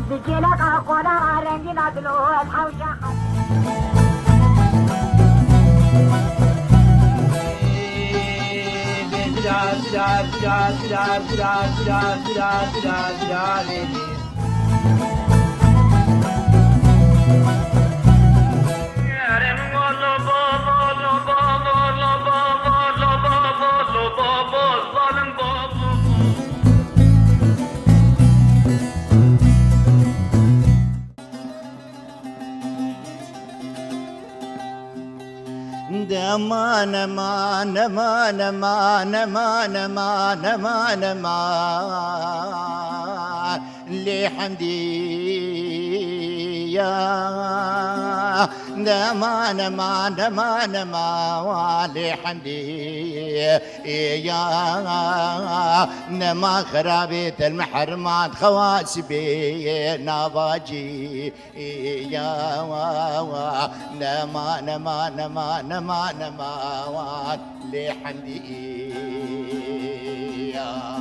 بجيلك أقونا رنجنا دلوه الحوشة مان مان مان مان مان مان مان مان لحمدي يا مان مان مان مان لحمدي يا ما خرابيت المحرمات خواسبي نباجي يا نما نما نما نما نما لحمدي يا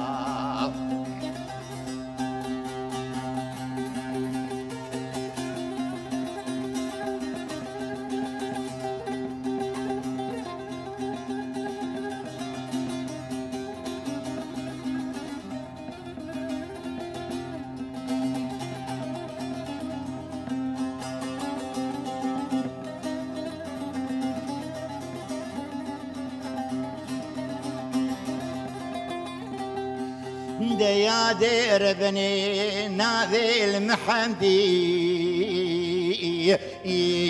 يا دير بني ناذي المحمدي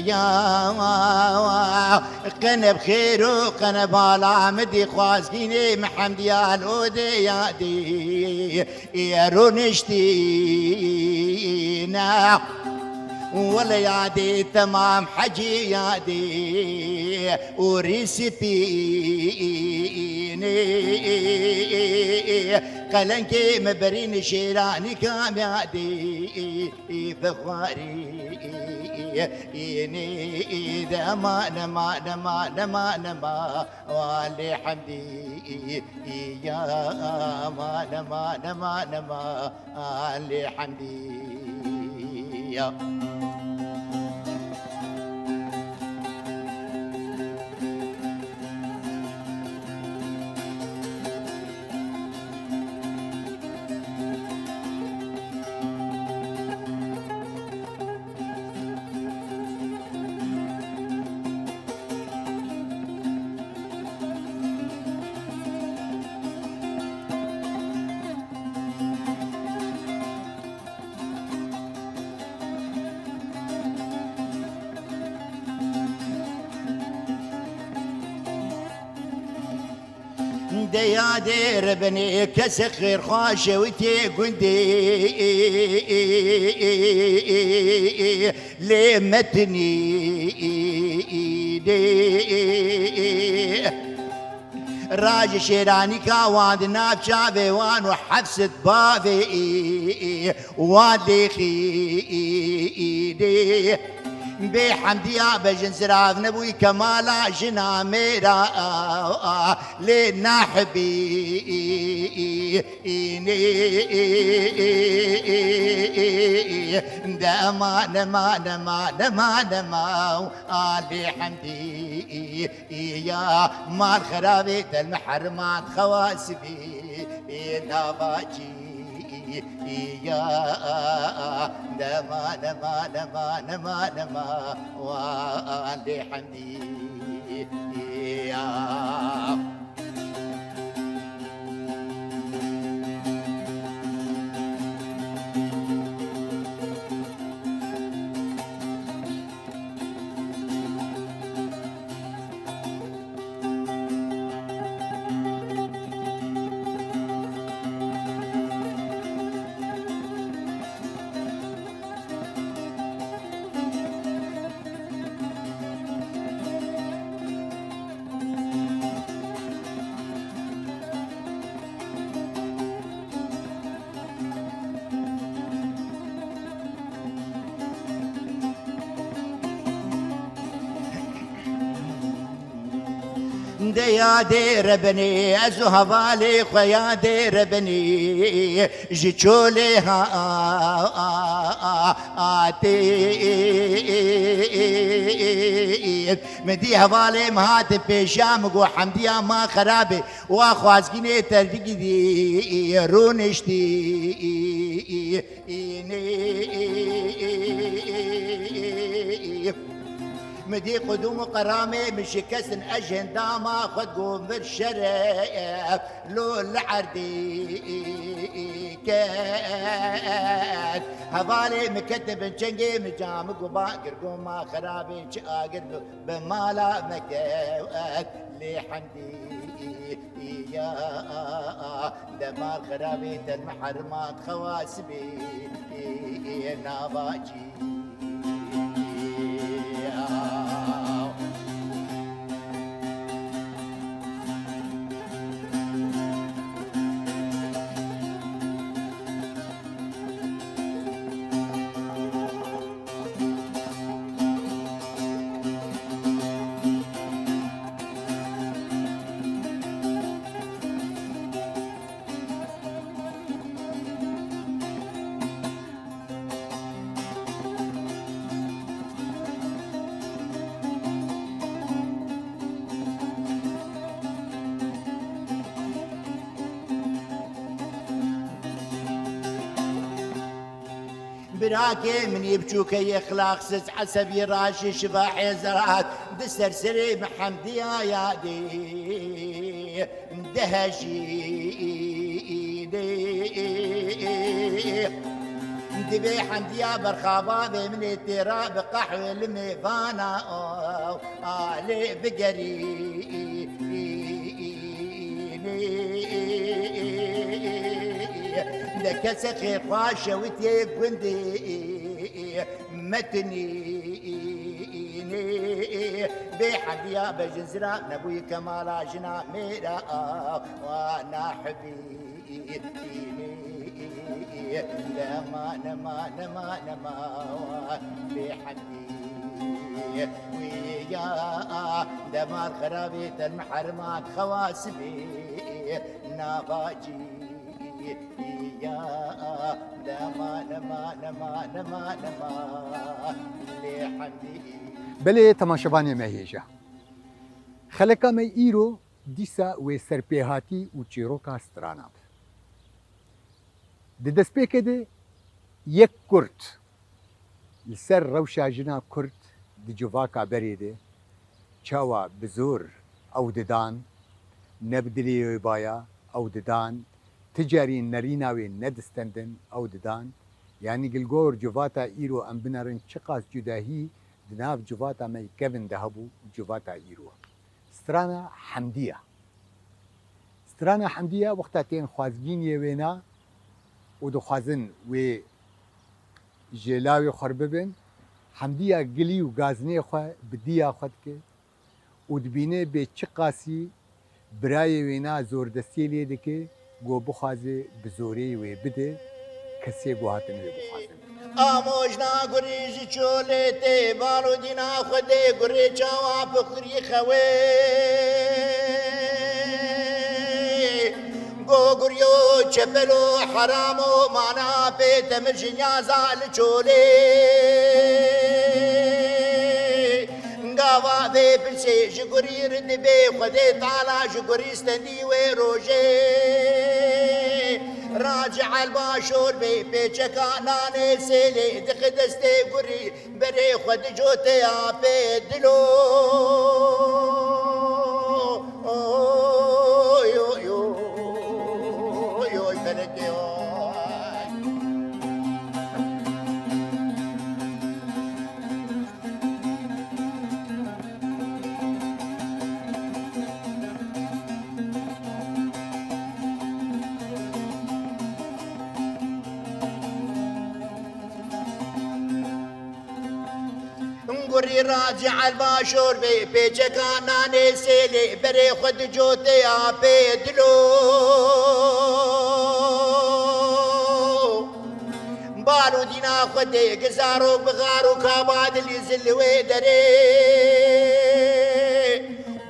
يا قنا بخير وقنا بالعمدي خوازقيني محمدي يا الودي يا دي يا رونشتينا ولا يادي تمام حجي يادي وريسبيني قلنكي مبرين شيراني كام يادي فخواري إني دما نما نما نما نما والي حمدي يا ما نما نما نما والي حمدي يا يا دير بني كسخر خاشه وتي قندي لمتني راج شيراني كاواد ناب شابي وان وحبسة بابي وادي خيدي بحمدي يا بجن سراف نبوي كمالا جنا ميرا لنا حبي دما نما نما نما نما بحمدي يا مال خرابيت المحرمات خواسبي نباجي يا نما نما نما نما نما والي حمدي يا ديا دير بني ازو هفالي خويا دير بني جيتشولي هاتي مدي هفالي مهات بيشام قو حمديا ما خرابي واخوازقيني ترفقي دي رونشتي مدي قدوم قرامي من شكسن أجندا ما خد قوم بالشرف لو العردي كان هذالي مكتب جنجي مجام قباقر قوم ما خرابي شاقر بمالا مكوات لحمدي يا دمار خرابي المحرمات خواسبي ناباجي براكي من يبجوك يخلاق سز حسبي راشي شفاحي زرعات دسر سري محمدي يا دي دهجي دبي حمديا برخابا من التراب قحوي الميفانا علي بقري لك سخي خواشة وتي قندي متني بحديا بجزرة نبوي كمالا جنا ميرا وانا حبيبي لما نما بحدي ويا دمار خرابيت المحرمات خواسبي نباجي يا نما لحمدي بله تماشاوانی مهیجا خلقا می ایرو دیسا و سرپیهاتی و چیروکا ستراناب د دسپیکه ده یک کرد لسر روشا جنا کرد د جواکا بریده چاوا بزور او ددان نبدلی بایا او ددان تجاري نريناوي ندستندن او ددان يعني قلقور جوفاتا ايرو ام بنارن چقاس جداهي دناف جوفاتا مي كيفن دهبو جوفاتا ايرو سترانا حمدية وقتاتين خوازقين يوينا ودو خوازن و جلاوي خرببن حمدية قلي و غازني خوا بديا خودك ودبينه بي چقاسي براي وينا زور دستي ليدكي گو بخوازه بزوری و بده کسی گو هاتن و بخوازه آموجنا گریجی چوله تی بارو دینا خوده گری چاوا بخوری خوه گو گریو چپلو حرامو مانا پیت مرجنیا زال چوله گاوا به پرسه جگری رد به خوده تالا جگری استندی و روژه راجع الباشور بي بيچكا ناني سيلي دخ دستي قري بري خد جوتي يا بيدلو يو يو يو فلكي قري راجع الباشور بي بيچكا ناني سيلي بري خد جوتي يا بيدلو بارو دينا خدي قزارو بغارو كاباد اللي زلوي دري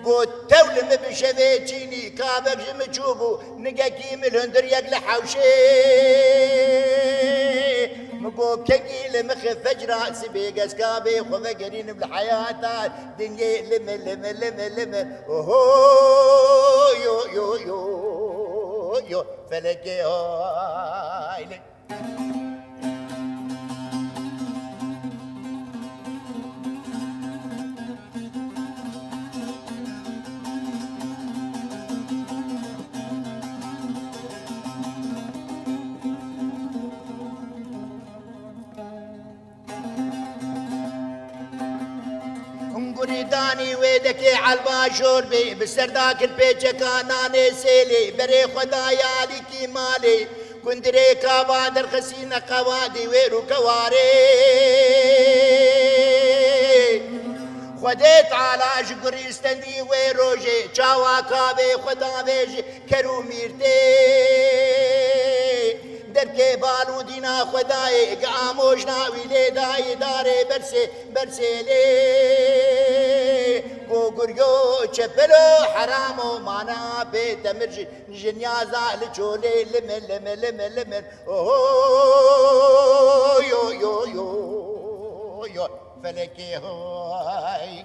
قو قلت تولم بشبيتيني كابك جمجوبو نقاكي من الهندر يقل حوشي مقو كقي لمخ فجرة سبيق اسكابي خفقرين بالحياة دنيا لم لم لم لم اوهو يو يو يو يو فلكي هاي داني ويدك عالباشور بي بسرداك البيتش كاناني سيلي بري خدايا لكي مالي كندري كابادر خسينة قوادي ويرو كواري خديت على شقري استندي ويروجي چاوا كابي خدا بيجي كرو ميرتي دركي بالو دينا خداي قاموش ناوي لي داي داري برسي لي قريو چپلو حرامو مانا بيت مرج نجنيازا لچولي لمن لمن لمن لمن اوه يو يو يو يو فلكي هاي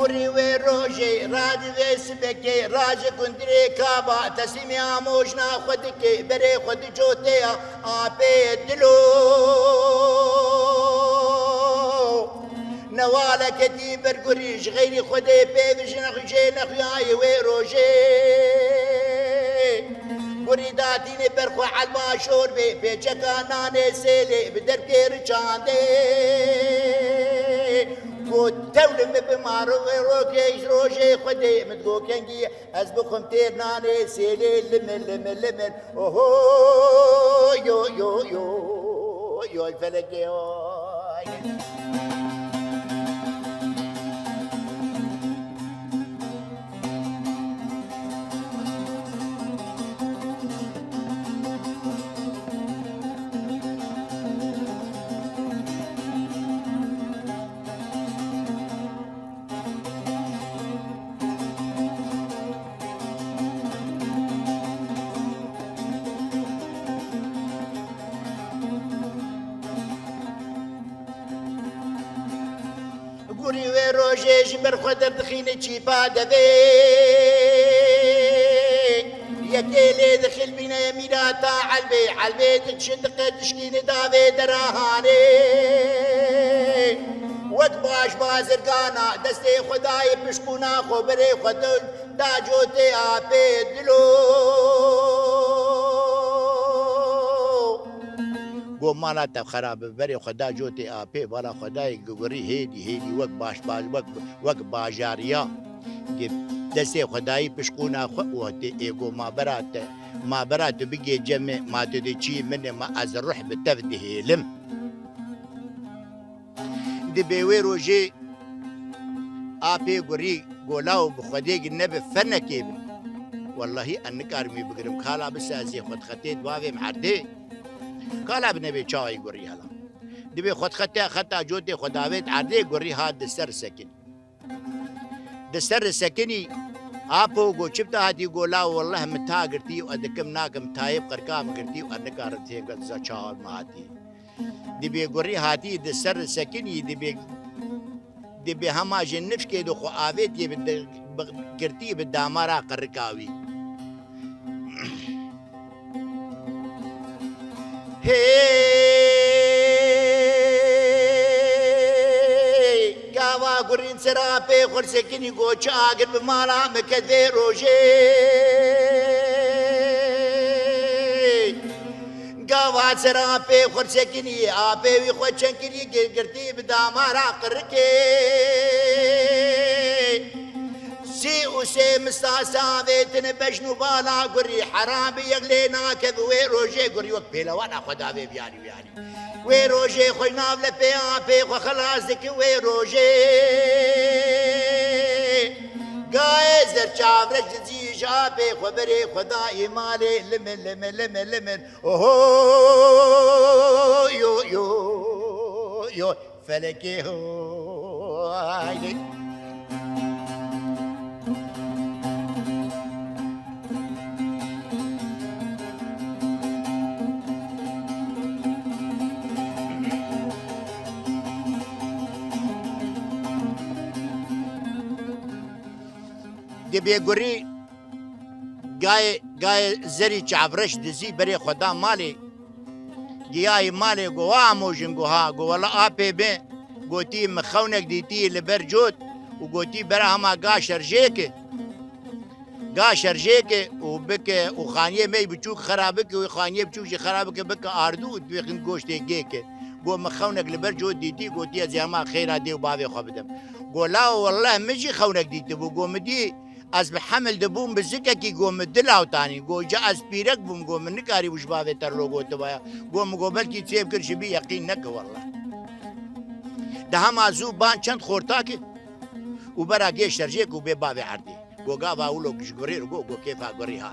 قري روجي راد ويسبكي راج كندري كابا تسمي عموشنا خدكي بري خد جوتيا آبي دلو نوالك دي برقريش غيري خدي بيفجن خجي نخياي ويروجي قريداتيني برخو عالباشور بي بيجكا ناني سيلي بدركي رجاندي تولم بمارو روكي روجي خدي متقو كنجي أسبقهم تيرناني سيلي لمن لمن لمن اوهو يو يو يو يو الفلك يو قوري وروجيش برخدر دخيني تشيبا دبي يكيلي دخل بينا يميراتا عالبيت تشدق تشكيني دافي دراهاني وقت باش بازرقانا دستي خداي بشكونا خبري خدل داجوتي آبي دلو گو مالا تب خراب بری خدا جوتی آپی والا خدای گوری هیدی وق باجاریا دسته خدایی پشکونا خواهد ایگو ما برات بگی جمع ما تدی چی من ما از روح بتفده هیلم دی بیوی روژی آپی گوری گولاو بخودیگ نبی فنکی بی والله انک ارمی بگرم کالا بسازی خود خطیت واوی معرده کالا بنبی چای گوری هلا دبی خود خطا جوتی خداویت عرده گوری ها دستر سکنی آپو گو چبتا هاتی گولا والله متا گرتی و ادکم ناکم تایب قرکام گرتی و انکارتی گذا چار ماتی دبی گوری هاتی دستر سکنی دبی هما جنفش که دو خو آویت یه گرتی بدامارا قرکاوی hey gawa gurin serape khorsekini gocha agar bimala mekade roje gawa serape khorsekini ape wi khochankini girti bidamara qarke si گوری و سه مستاساویتن بجنو بالا گوری حرابی یگلینا که وی روژه گوری وک پیلوان خدا وی بیانی وی روژه خوش ناو لپی آپی خو خلاص دکی وی روژه گای زر چاورش دزیش آپی خو بری خدا ایمالی لمن اوهو یو فلکی هو دبی گوری گای زری چاورش دزی بری خدا مالی گیای مالی گو آموژن گوها گو والا آپی بی گوتی مخونک دیتی لبر جود و گوتی برا هما گا شرجه که و بکه و خانیه می بچوک خرابه که و خانیه بچوک خرابه که بکه آردو دویخن گوشته گی که گو مخونک لبر جود دیتی گوتی از هما خیره دی و باوی خواه بدم گو لا والله مجی خونک دیتی بو گو مدی از به حمل دبوم بزکه کی گم دلاو تانی گو جا از پیرک بوم گو من نکاری وش باوی تر لوگو تبایا گو بلکی تیب کرشی بی یقین نکه والله ده هم ازو بان چند خورتا که او برا گیش ترجیه که بی باوی عردی گو گاوا اولو کش گوری رو گو کیفا گوری ها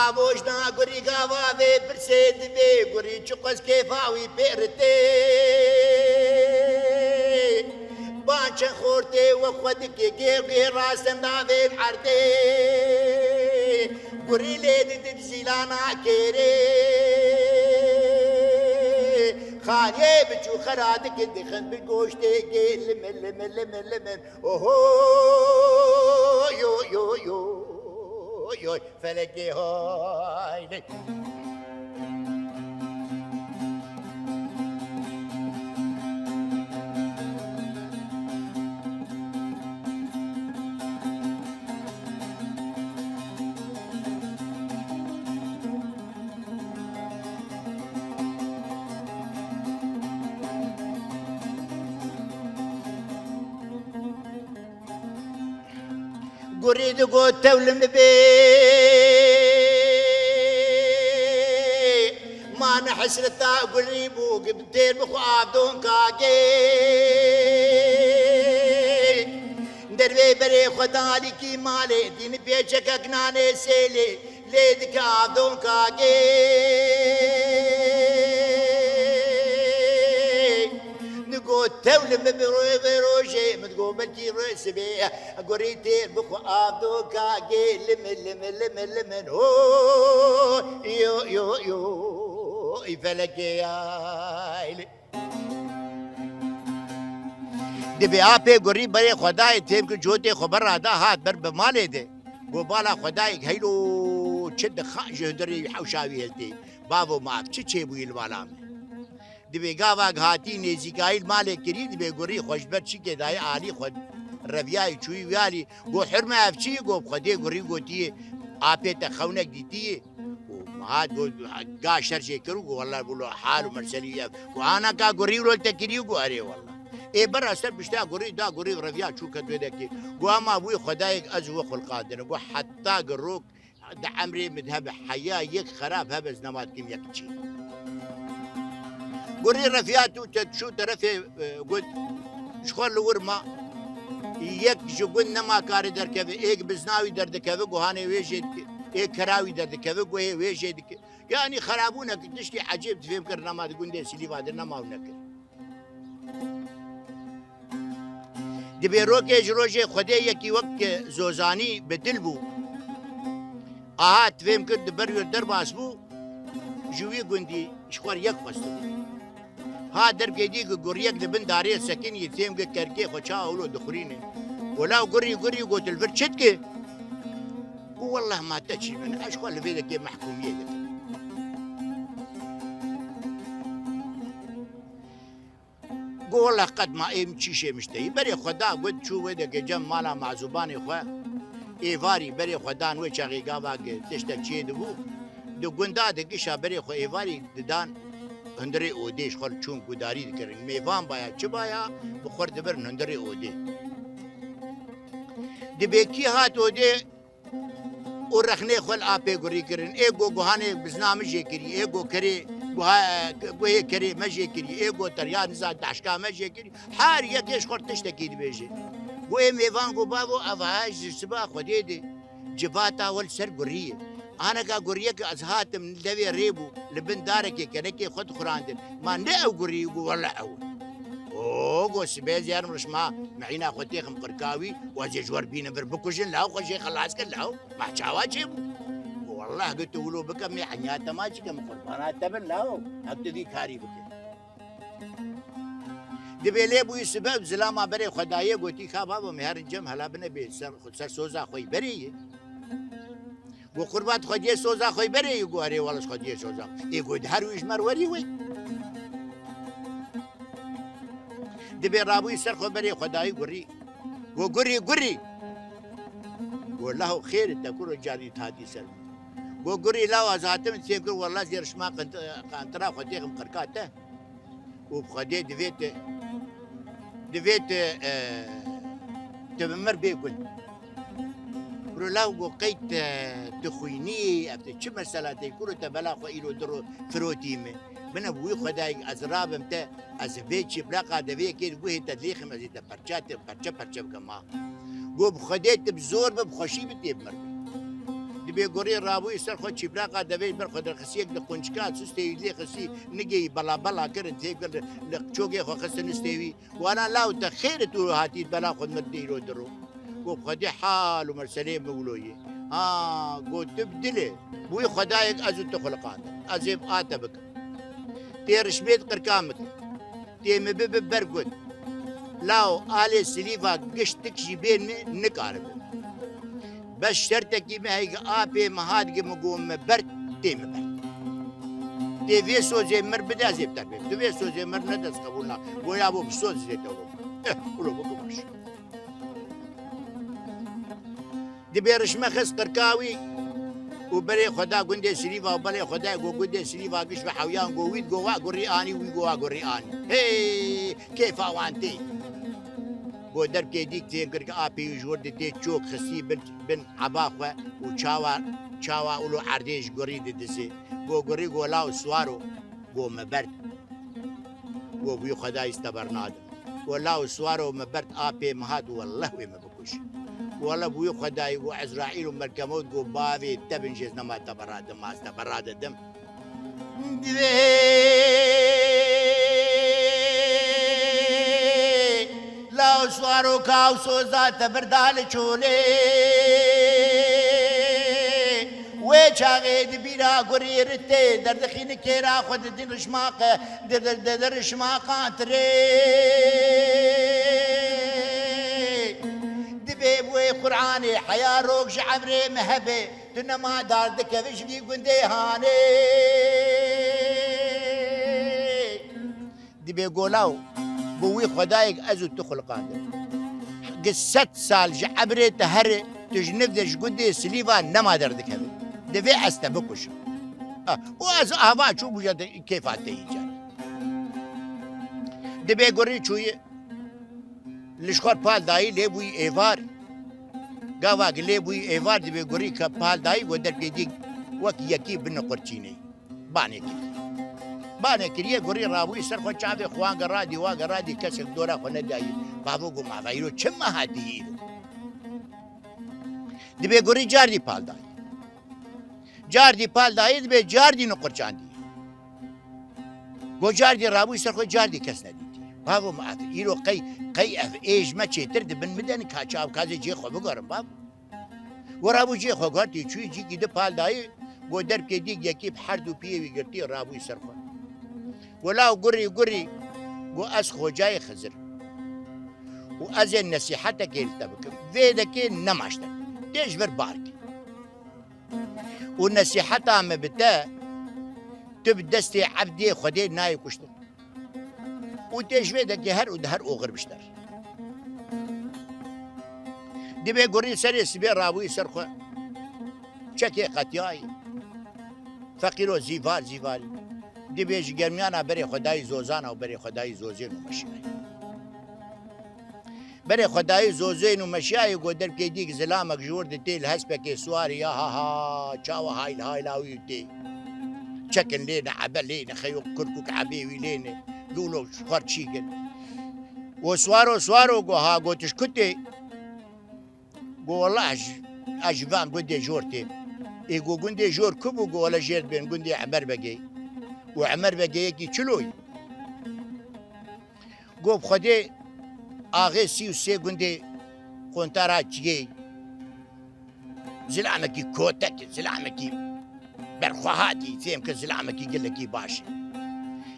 آبوش نا گوری گاوا وی پرسید بی گوری چقص کیفاوی پیرتے بانچن خورتے و خود کی گیر راستن داوی عرتے گوری لید دل زیلانا کیرے خانیه بچو خراد که دخن بگوشتے گی لمن اوہو یو فلکی های قريد قوت تولم بي ما نحسرتا قريبو قبتين بخوابدون كاكي دربي بري خدالي كي مالي دين بيچك اقناني سيلي ليدك عبدون كاكي نقول تولم بروجي متقول بلكي روس بي قريتين بخو عبدون كاكي لمن هو يو يفلكي آيلي دبی آپی گوری بری خدای تیم که جوتی خبر رادا هات بر بمالی ده گو بالا خدای هیلو چد خانج دری حوشاوی هلتی بابو ماف چه بوی الوالام دبی گاوا هاتی نزیکایل مالی کری دبی گوری خوشبر چی که دای عالی خود رویای چوی ویالی گو حرمه افچی گو خدای گوری گوتی آپی تخونک دیتی هاد گو گاشر چه کرو گو والله بولو حال مرسلی گو آنا کا گوری رول تکریو گو اره والله ای بر اثر بشتا گوری دا گوری رویا چو کدوی دکی گو اما بوی خدای از و خلقات دنه گو حتی گروک دا عمری مذهب حیا یک خراب هب از نماد کیم یک چی گوری رفیاتو شو طرف گود شخور لور ما یک جگون نما کاری در که ایک بزناوی در دکه گو هانه ویجید ایک کراوی در دکه گو ویجید یعنی خرابونه که تشتی عجیب تفهم کر نماد گونده سلی وادر نماو نکر دبی روکش روژه خودی یکی وقت زوزانی به دل بو آهات فهم کرد برویر در باس بو جوی گوندی شخور یک پستو ها در گیدی که گوریک دبن داری سکین یه فهم کرد کرکی خوچا اولو دخورینه ولاو گوری گو تلفر چد که گو والله ما تچی من اشخوار لفیده که محکومیه ده گو والله قد ما ایم چیشه مشتهی بری خدا گود چو ویده که جم مالا معزوبانی خواه ایواری بری خدا نوی چاقی گاوا که تشتا چیه دو بو دو گنده ده گشا بری خو ایواری ددان هندری اودیش خال چون گوداری دکرن میوان بایا چه بایا بخور دبرن هندری اودی دبیکی هات اودی و رخنه خال آپی گوری کرن ایگو گوهانه بزنامه جه کری ایگو کری گوه کری مجه کری ایگو تریان زاد داشکا مجه کری هر یکیش خورد تشتکی دی بیجه گوه میوان گو بابو اوهاش سبا خودی دی جباتا ول سر گوریه انا کا گوریه که از هاتم دوی ریبو لبن داره که کنه که خود خوراندن ما نه او گوریه گو والله او گو سبیز یارم رشما معینا خودی خم قرکاوی وازی جوار بینه بر بکوشن لاو خوشی خلاص کن لاو ما چاوا چه بو والله قلت ولو بكم حنيات ما كم قربانات تبن لاو حتى ذي كاري بك دبيلي بو سبب زلاما بري خدايه قوتي خابا مهر الجم هلا بنا بي سر سوزا خوي بري وقربات خديه سوزا خوي بري يقوري والله خديه سوزا يقول هرويش مروري وي دبي رابوي سر خو بري خدايه قري وقري قري والله خير تكون جاري تادي سر وقري لا وزاتم تيقول والله زي رشما قنطرة خديه مقركاته وبخديه دفيت تبمر بيقول لو قيت تخويني أبت شو مسألة تقول تبلا خيلو درو فروتيمه من أبوي خداي أزراب متى أزبيت شبلاقة دفيه كده وهي تدليخ مزيد برشة كمان قوب خديت بزور بخشي بتبمر دبي قري رابو يسر خد شبلاقة دفيه بر خد الخسيك لقنشكات سستوي لي خسي نجي بلا كرن تيقول لقشوقي خو خس نستوي وأنا لا تخير تو هاتي بلا خد مديرو درو قوب خدي حال ومرسلين مولوية قوب تبدله بوي خدايك أزو تخلقان أزيب آتبك تيرش بيت قركامك تي مبب برقود لاو آلي سليفا قشتك جيبين نكارب بس شرطك ما هيك آبي مهاد مقوم برد تي مبرد تي في سوزي مر بدا زيب تربيب تي في سوزي مر ندس قبولنا ويا ابو بسوز زي تولو قولوا بكو باش دي بيرش مخص قركاوي وبري خدا قندي سليفا وبري خدا قندي سليفا قش بحويان قويد قوا قري اني وقوا قري اني هي كيف اوانتي قو درب كيديك تينكر ابي جور دي تشوك خسي بن عباخه وشاوا اولو عرديش قري دسي قو قري قولاو سوارو قو مبرد قو بيو خدا استبرناد ولاو سوارو مبرد ابي مهاد والله ما بكوش والله بيو خدا يقو عزرائيل ومركموت قو بابي تبن جزنا ما تبراد ما استبراد الدم لاو سوارو كاو سوزا تبردال چولي وچاغي بيرا غوري رتي دردخين كيرا خد دين رشماق در رشماق تري دبي بوي قراني حيا روك شعبري مهبي تنما دار دكفش بي قندي هاني دبي قولاو بوي خدايك ازو تخلقان قصة سال جعبري تهري تجنب دش قندي سليفا نما دار دكفي دفي استبكش واز اهوا شو بوجد كيف هتيجي دبي غوري شويه لشخور پال داي لبوي ايوار غاوا لبوي ايوار دبي غوري كپال داي ودر كيدي وك يكي بن قرچيني بانه كريه غوري رابوي سر خو چاوي خوان غرادي وا غرادي كسل دورا خو نداي بابو گو ما ويرو چما هدي دبي غوري جاردي پال داي جاردي پال داي دبي جاردي نو قرچاندي گو جاردي رابوي سر خو جاردي كس ندي بابو ما يرو قي اف ايج ما تشترد بن مدن كاچاو كازي جي خو بگرم باب ورابو جي خو گاتي چوي جي گيد پال داي گو در كي دي يكي بحردو بيوي گرتي رابوي سر خو ولا قري گو اس خو جاي خزر وازن نصيحتك التبك فيدك نماشتك ديش بر بارك ونصيحتها مبتا تبدستي عبدي خدي ناي كشتر وتيش فيدك هر ودهر اوغر بشتر دبي قري سري سبي رابوي سرخو شكي قتياي فقيرو زيفال دی بیش گرمیانا بری خدای زوزانا و بری خدای زوزین و مشیای بری خدای زوزین و مشیای گو در که دیگ زلامک جورد تیل هسپک سواری یا ها ها چاو هایل هایل هاوی تی چکن لینه عبا لینه خیو کرکوک عبیوی لینه لولو خور چیگن و سوارو گو ها گو تشکتی گو والله اجوان گنده جورتی ای گو گنده جور کبو گو ولا جرد بین گنده عمر بگی و عمر بگی یکی چلوی گو بخده آغه 33 گنده خونتارا چیگی زلامکی کوتک زلامکی برخواهاتی فهم که زلامکی گلکی باشه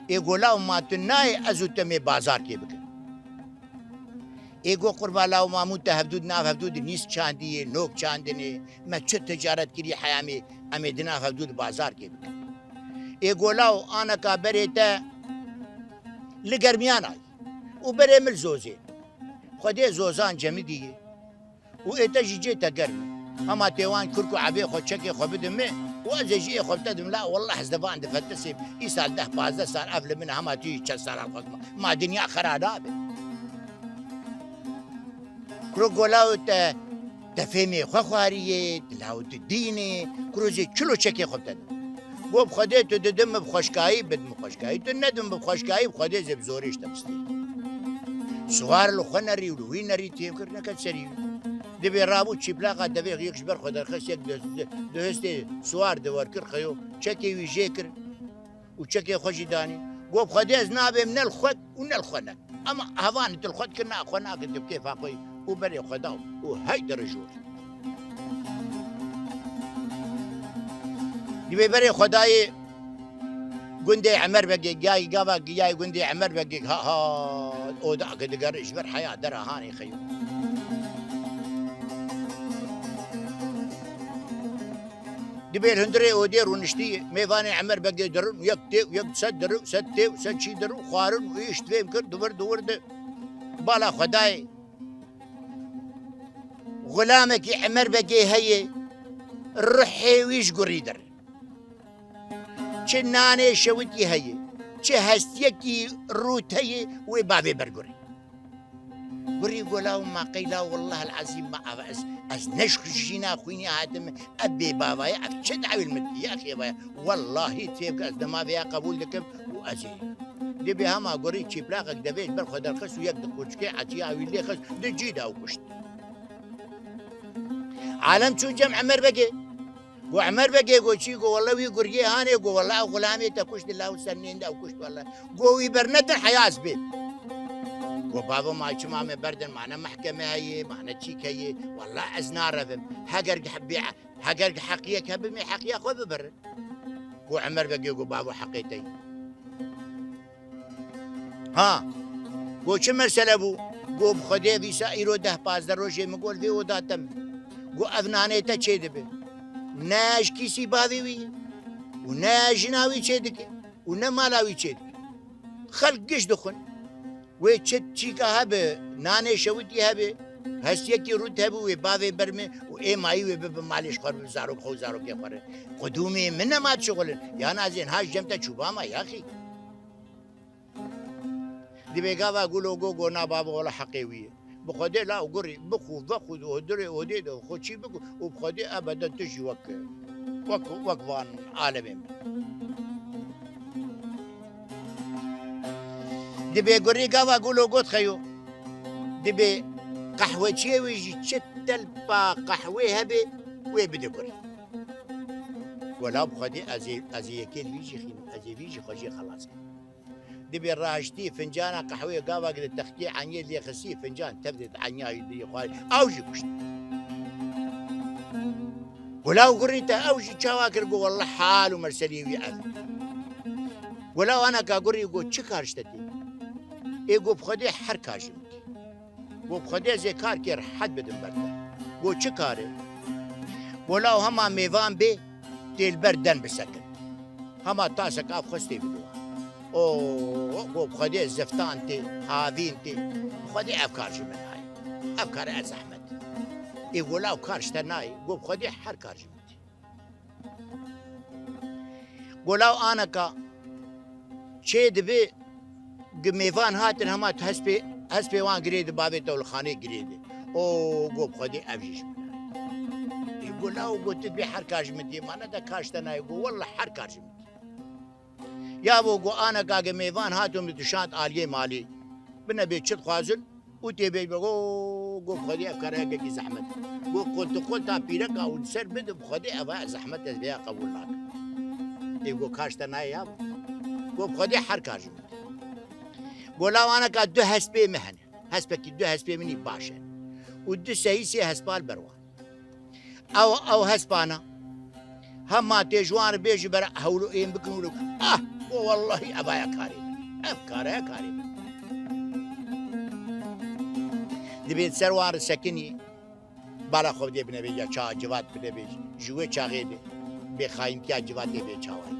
ای گو لاو ما تنای ازو تمی بازار که بکن ایگو قربان لاو مامون ته حدود ناف حدود نیست چاندیه نوک چاندنه ما چه تجارت کری حیامی امی دناف حدود بازار که بکن ایگو لاو آنا کا بره تا لگرمیان آی و بره مل زوزه خودی زوزان جمعی دیگه و ایتا جیجه تا گرمه اما تیوان کرکو عبی خود چکی خود بدمه و از جیجه خود بدم لا والله حزدفان دفتسیم ای سال 10-15 سال افل من هما توی 4 سال الخدمه ما دنیا خرابه کرو گلاو تفهمی خواریه تلاو دینه کروزی چلو چکی خوب دادم گو بخوده تو ددم بخوشکایی بدم خوشکایی تو ندم بخوشکایی بخوده زب زوریش تمستی سوار لخو نری ولوی نری تیم کر نکد سری دبی رابو چیپلاقا دبی غیقش بر خود درخص یک دهسته سوار دوار کر خیو چکی ویجه کر و چکی خوشی دانی گو بخوده از نابم نل خود و نل خونک اما هوانت الخود کرنا خوناک دب کیف آقوی و بری خدا و های درجور دیوی بری خدای گنده عمر بگی گای گاوا گیای گنده عمر بگی ها ها او دا که دگرش بر حیات در هانی خیو دیوی هندره او دی رونشتی میوان عمر بگی درون یک تی و یک صد درو صد تی و صد چی درو خوارن و ایشت فهم کرد دور ده بالا خدای غلامك عمر بقي هي روحي ويش قريدر چناني شوتي هي چه هستيكي روت هي وبابي برقري قري قولاو ما قيلا والله العظيم ما أز نشخشينا خويني هادم أبي بابا يا أفشد عوي المدي يا أخي بايا والله تيبك أز ما فيها قبول لكم وأزي دي بها ما قري تشيبلاقك دبيش برخد الخس ويقدر خوشكي عتيا عوي اللي خس دي جيدا وكشت عالم چون جمع عمر بگی گو عمر بگی گو چی گو والله وی گرگی هانه گو والله غلامی تا کشت الله سنین دا کشت والله گو وی برنت حیاس بید گو بابا ما چه ما بردن معنا محکمه هي معنا چی کی والله از نارفم هاگر حبی هاگر حقیه کبی می حقیه خو ببر گو عمر بگی گو بابا حقیقتی ها گو چه مسئله بو گو خدای ویسا ایرو 10-15 روزه مگول وی وداتم گو افنانه تا چه دبه ناش کسی باوی وی و ناش ناوی چه دکه و نمالاوی چه دکه خلق گش دخون و چی که هبه نانه شویدی هبه هست یکی رود هبه و باوی برمه و ای مایی و به مالش خور زاروک خو زاروک خوره قدومی من نماد شغلن یا نازین هاش جمتا چوبا ما یاخی دی بگا و گلو گو نا بابا ولا حقیویه بخوده لا وقري بخو ودري وديد وخو شي بخو وبخوده ابدا تجي وكفان عالمين دي بيقري قوا قولوا قد خيو دي بي قهوة شي ويجي تشتل با قهوة هبي ويبدي قري ولا بخوده ازي كيل بيجي خين ازي بيجي خوشي خلاص دي بالراجتي فنجان قهوه قهوه قد تختي عني اللي خسي فنجان تبدت عني اللي خوالي اوجي كشت ولو قريته اوجي شواكر قو والله حال ومرسلي ويعف ولو انا قري قو تشكارشتتي اي قو بخدي حركاجمتي قو بخدي زي كار كير حد بدن برده قو تشكاري ولو هما ميفان بي ديل بردن بسكن هما تاسك اف خستي بدو او بخدي زفتانتي هافينتي بخدي افكار من هاي افكار از احمد يقول لا كارش تناي بخدي حركار جمتي قولوا انا كا چێ دەبێ میێوان هاتن هەما هەست پێوان گرێدە باێتەوە لە خانەی گرێدێ ئۆ گۆ بخۆدێ ئەڤژش گۆ لاو گوتت بێ هەر کاژمتیمانەدا کاشتە نای گۆ وەڵە هەر کاژمت یا بۆ گۆ ئانە کاگە میێوان هاتۆم توشاند ئالیێ مالی بنە بێ چت خوازن و تێبێ بەگۆ گۆ بخۆدێ ئەفکارەکەکی زەحمەت بۆ قۆلتقۆل تا پیرەکە و سەر بدە بخۆدێ ئەوە زەحمەت دەست بێ قبول ناکە گۆ کاشتە نایە یا گۆ بخۆدێ هەر کاژمت گۆ لاوانەکە دو هەست پێ مەهنێ هەستپێکی دو هەست پێ منی باشە و دو سەی سێ هەسپال بەروان ئەو هەسپانە هەمما تێژوانە بێژی بەرە هەولو ئێم بکن و بۆ وەڵڵەهی ئەبایە کاری ئەف کارەیە کاری دەبێت سەروارە سەکنی بالا خۆ دێ بنەبێ یا چا جوات بدەبێ ژوێ چاغێ بێ بێ خاینتیا جوات دێ بێ چاوای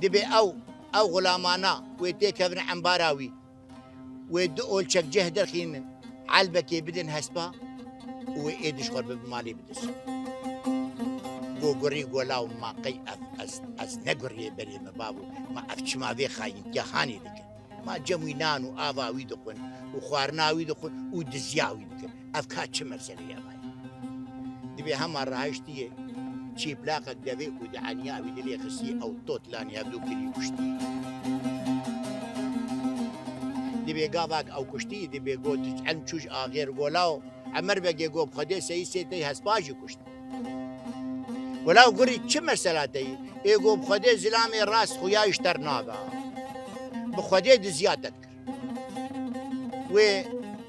دەبێ ئەو غولامانە وێ تێکەبنە ئەمباراوی وێ دو ئۆلچەک جەه دەرخینن عەلبەکێ بدن هەسپا وێ ئێدش خۆر بمالی بدەس گۆ گوڕی گۆلاو ماقەی ئەس نەگوڕێ بەرێمە بابوو ما ئەف چماوێ خاینتیا هاانی دەکەن ما جەمووی نان و ئاواوی دەخۆن و خواردناوی دەخۆن و دزیاوی دەکەن ئەف کات چ مەرسەلەیە بایە دەبێ هەمان ڕاهشتیە چی پلاقك دەبێ و دەعانیاوی دلێ خستی ئەو تۆت لانی هەبدوو کردی کوشتی دەبێ گاواک ئەو کوشتی دەبێ گۆت ئەم چوش ئاغێر گۆلاو ئەمەر بەگێ گۆ بخەدێ سەی سێتەی هەسپاژی کوشت وەلاو گوڕی چ مەسەلاتەی ئێگۆ بخەدێ زلامێ ڕاست خویایش تەر نابە بخەدێ دزیاتت کرد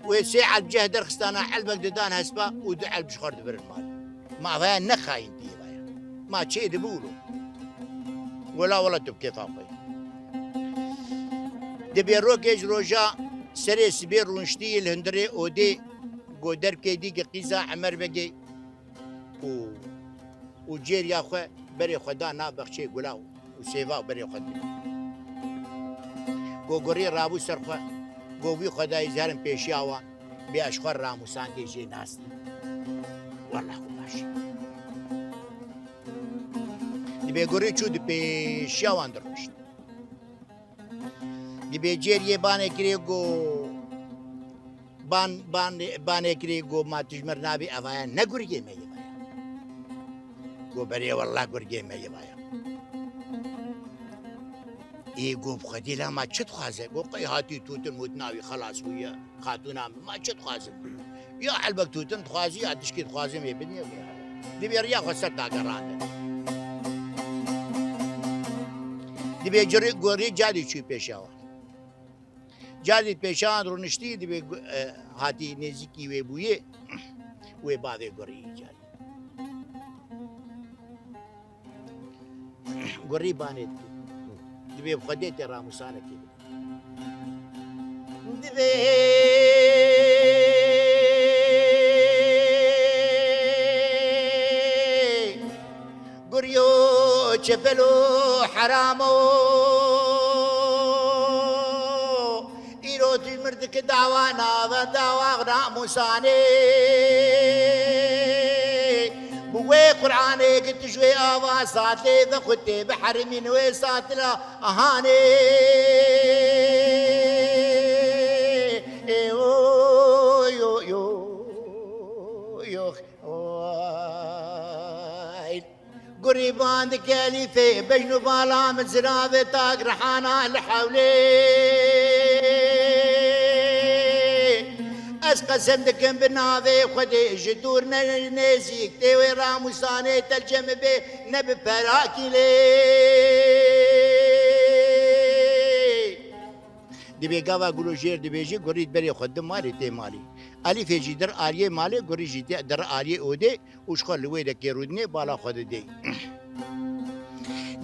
وێ سێ عەلب جەه دەرخستانە عەلبەک دەدان هەسپا و دو عەلبش خۆر دەبرن مال ماوەیە نەخاینتی وایە ما چێ دەبوورۆ وەلا وەڵە تو بکێفا خۆی دەبێ ڕۆکێژ ڕۆژە سەرێ سبێ ڕونشتی لە هەندرێ ئۆدێ گۆ دەرکێ دیگە قیزا ئەمەر بەگێ و جێریا خوێ بەرێ خۆدا نابەخچێ گولاو و سێوا و بەرێ خۆدی گۆگۆڕی ڕابوو سەرخوا گۆوی خۆدای زارم پێشیاوە بێ ئەشخۆر ڕاموسانگەی ژێ ناستی وەڵا خۆ باشی دەبێ گۆڕی چوو پێشیاوان دڕۆشت دەبێ جێریێ بانێکرێ گۆ بانێکرێ گۆ ماتژمەر نابێ ئەوایە نەگورگێ مەیە گۆ بەرێ وەڵا گورگێ مەیە وایە ئێ گۆ بخەدی لاما چت خوازە گۆ قەی هاتی تووتن وت ناوی خەلاص بوویە خاتوونام ما چت خوازم یا عەلبەک تووتن خوازی یا تشکیت خوازم ێ بنیە دەبێ ڕیا خۆ سەر تاگەڕاندن دەبێ گۆڕی جادی چووی پێشاوە جادی پێشان ڕۆنشتی دەبێ هاتی نێزیکی وێ بوویێ وێ باوێ گۆڕی جادی گۆڕی بانێت دەبێ بخەدێتێ ڕاموسانەکێ دەبێ گوریۆ چەپەل و حەرامە ئیرۆتی مردکە داوا ناوە داواغ ڕاموسانێ بوێ قورعانێکە تژوێ ئاوا ساتێ دەخوتێ بە حەرمی نوێ ساترە ئەهانێ گوڕی باندکەلی فێ بەژن و باڵامت زراوێ تاک ڕەحانە لە حەولێ ئەس قەسەم دەکەم بناوێ خودێ ژ دوور نێزیک تێوێ ڕاموسانێ تەرجەمە بێ نەبە پەراکی لێ دەبێ گاوا گلۆژێر دەبێژی گوڕیت بەرێ خۆ دماری تێمالی ئەلی فێژی دەر ئاریێ مالێ گوڕیژی دەر ئاریێ ئۆدێ وشخۆ لەوێ دەکێڕودنێ بالا خۆ دەدەی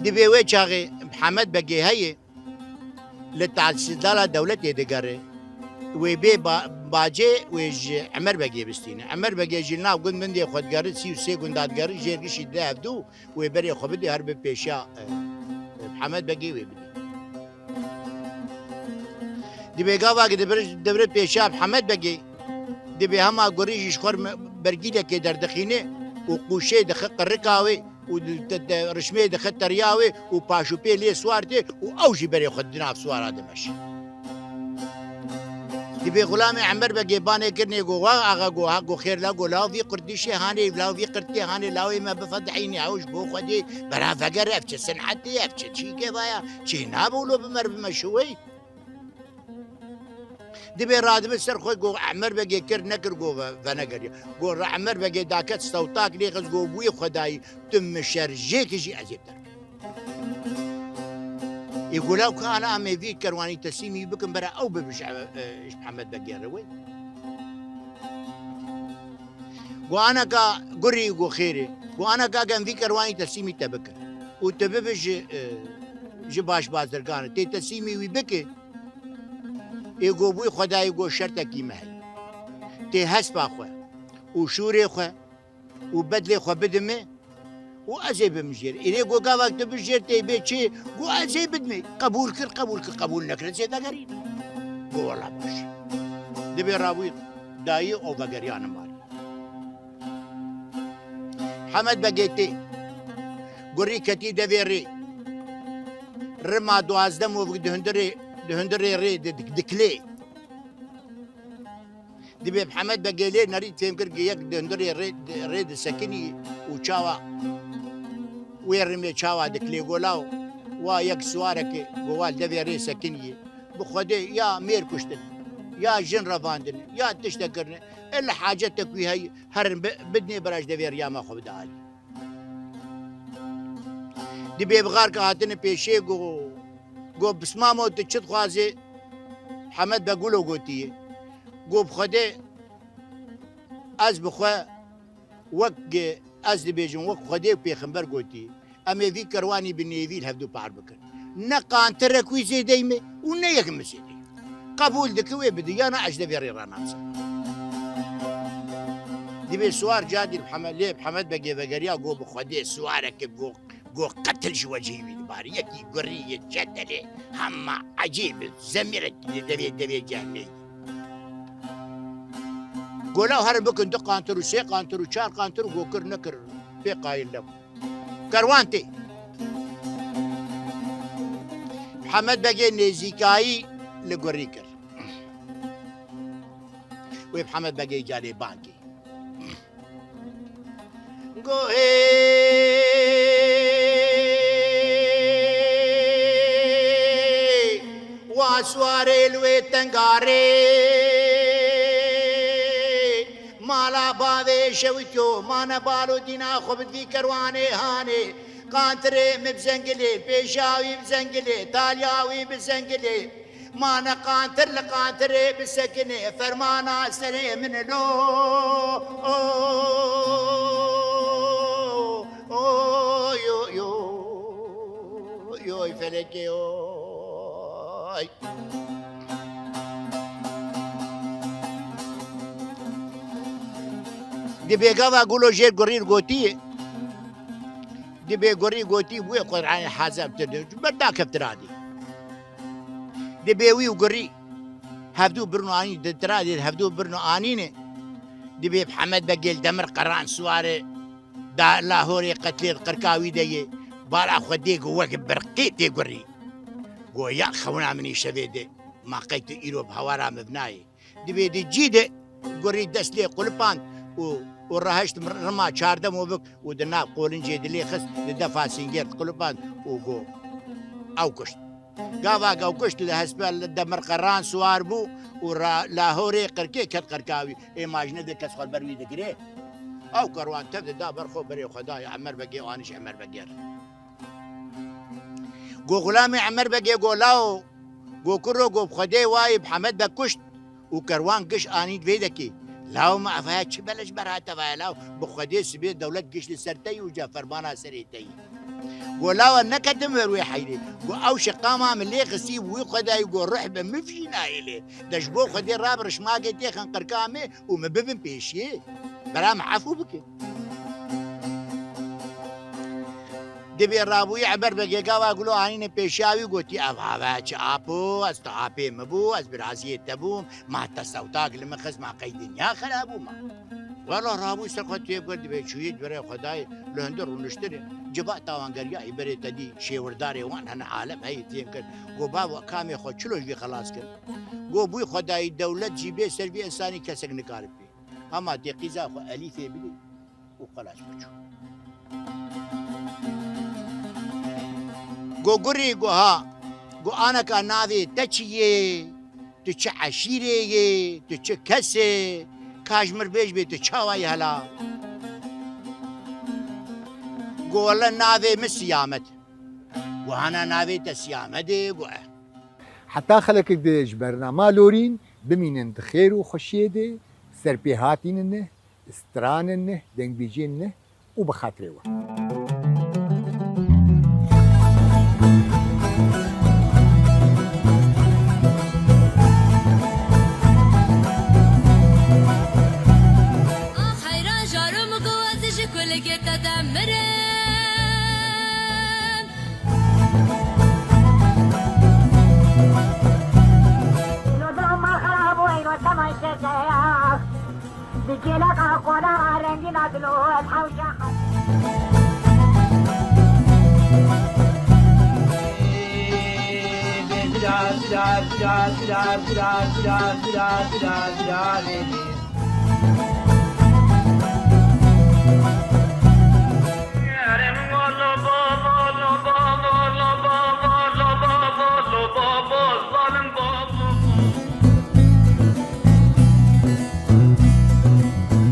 دەبێ وێ چاغێ محەمەد بەگێ هەیە لە تاسیسداڵا دەولەتێ دەگەڕێ وێ بێ باجێ وێژ ئەمەر بەگێ بستینە ئەمەر بەگێژی ناو گوند مندێ خۆتگەرت 33 گوندادگەری ژێرگشی دەهەفتوو وێ بەرێ خۆ بدێ هەر بە پێشا محەمەد بەگێ وێ بدێ دەبێ گاواکە دەبرێت پێشا محەمەد بەگێ دەبێ هەما گۆڕیژیش خۆر بەرگیلێکێ دەردەخینێ و قوشێ دەخە قڕکاوێ و ڕشمێ دەخەتە ریاوێ و پاش و پێ لێ سوارتێ و ئەوژی بەرێ خۆ دناف سوارا دەمەشی دبێ غلامی عمەر بە گێبانێکردنێ گۆوا ئاغا گۆها گۆ خێر لا گۆ لاوی قردیشێ هانێ لاوی قرتێ هانێ لاوی مە بفەدحینی ئەوش بۆ خودێ بەرافەگەر ئەفچە سنعەتێ ئەفچە چی کێوایە چی نابوو لۆ بمەر بمەشوەی دبێ ڕادبێت سەر خۆی گۆ عمەر بەگێ کرد نەکرد گۆ بەنەگەریە گۆ عمەر بەگێ داکەت سەوتاک لێ خەز گۆ بووی خۆدایی تم شەرژێکیژی ئەزێبتر يقول لو كان أمي في كرواني تسيمي بكم برا أو ببش محمد بقير وين وأنا كا قري وخيري وأنا كا كان في كرواني تسيمي تبكر وتببش جباش بازرقان تي تسيمي ويبكي يقول بوي خدا يقول شرطك يمهي تي هسبا خوا وشوري خوا وبدلي خوا بدمي وأزي بمجير إلي قو قاوك تبجير تيبي شي قو أزي بدمي قبول قبول نكرت زيدا قريب قو والله باش دبي راوي داي أو بقريان ماري حمد بقيتي قري كتي دفيري رما دوازدم وفق دهندري ري دكلي دبي محمد بقيلي نريد فهم كرقي يك دهندري ري سكني وشاوا ويرمي شاوا دكلي قولاو ويك سوارك قوال دبي ري سكني بخدي يا مير كشتن يا جن رفاندن يا تشتكرن إلا حاجتك وهي هرن بدني براش دبي يا ما خب دالي دبي بغارك هاتن بيشي قو بسمامو تشد خوازي حمد بقولو قوتي قو بخدي از بخوا وك از دبيجن وك خدي بيخمبر قوتي أما في كرواني بالنيفيل هفدو بار بكر نقان تركوي زي دايمة ونيك مسيدي قبول دكوي بدي أنا أجدب يري رانامسا دبي سوار جادي محمد بقي بقريا قو بخدي سوارك قو قتل شو وجهي باري يكي قرية جدلي هم عجيب زميرة دبي جهني قولاو هر بكن دو قانترو سي قانترو چار قانترو قو كر نكر في قايل لهم كروانتي محمد بقي نزيكاي لقريكر ومحمد بقي جالي بانكي قو واسواري لوي تنغاري مالا باوي شويتو مانا بالو دينا خبت في كرواني هاني قانتري مبزنقلي بيشاوي بزنقلي تالياوي بزنقلي مانا قانتر لقانتري بسكني فرمانا سري من لو يو يو يو فلكي يو دي بيقاوا قولوا جير قرير قوتي دي بيقري قوتي بوي قرعاني حازم تدرج بداك افترادي دي بيوي وقري هفدو برنو آني دترادي هفدو برنو آنيني دي بي محمد بقيل دمر قران سواري دا لاهوري قتلي القركاوي دي بالا خدي قوك برقيتي قري قو يا خونا مني شبيدي ما قيت إيرو بهوارا مبناي دي بي دي جيدي قري دسلي قلبان ورهشت رما شاردم وبك ودنا قولن جيدلي خس لدفع سنجير قلبان وقو أو كشت قاوا أو كشت لهسبال لدمر قران سوار بو ولاهوري قركي كت قركاوي إيماجنا دي كسخل بروي دقري أو كروان تبدا دا برخو بري خداي عمر بقي وانش عمر بقير قو غلامي عمر بقي قو لاو قو كرو قو بخدي واي بحمد بكشت وكروان قش آنيد بيدكي لاو ما فيها بلش برهاتا فيها لاو بخدي سبي دولة قش لسرتي وجا فرمانا سريتي ولاو النكد مروي حيلي او شقامة من اللي غسيب ويقدا يقول روح بمفشينا إلي دشبو خدي راب رشماقي تيخن قركامي ومببن بيشي برام عفو بك دبي رابوي عبر بقيقا واقولوا آنين بيشاوي قوتي أبهاوا چاپو از تعاپي مبو از برازية تبو ما تسوتاق لمخز ما قيد دنيا خرابو ما والله راموی سرقت توی برد به چویید برای خدای لهندر و نشتری جبا تاوانگریایی برای تدی شیورداری وان هن عالم هی تیم کرد گو بابا کامی خود چلوش بی خلاص کرد گو بوی خدای دولت جیبه سر بی انسانی کسک نکارب بی اما دقیقا خو الیفه بلی و خلاص بچو گو گری گو ها گو آنا کا ناوی تچیه تو چه عشیره تو چه کسه کاجمر بیش بی تو چاوی هلا گو والله ناوی مسیامت گو هانا ناوی تسیامده گو حتى خلك ديش برنامج لورين بمين خير وخشيده سربيهاتين استران دنگ بيجين وبخاطروا حيران جارم قوازش كل كتا دمرن نودرم ما خراب وين وتما يشجع بيجيلك أقوى رنجين عدلو الحوشة da da da da da da da da da da da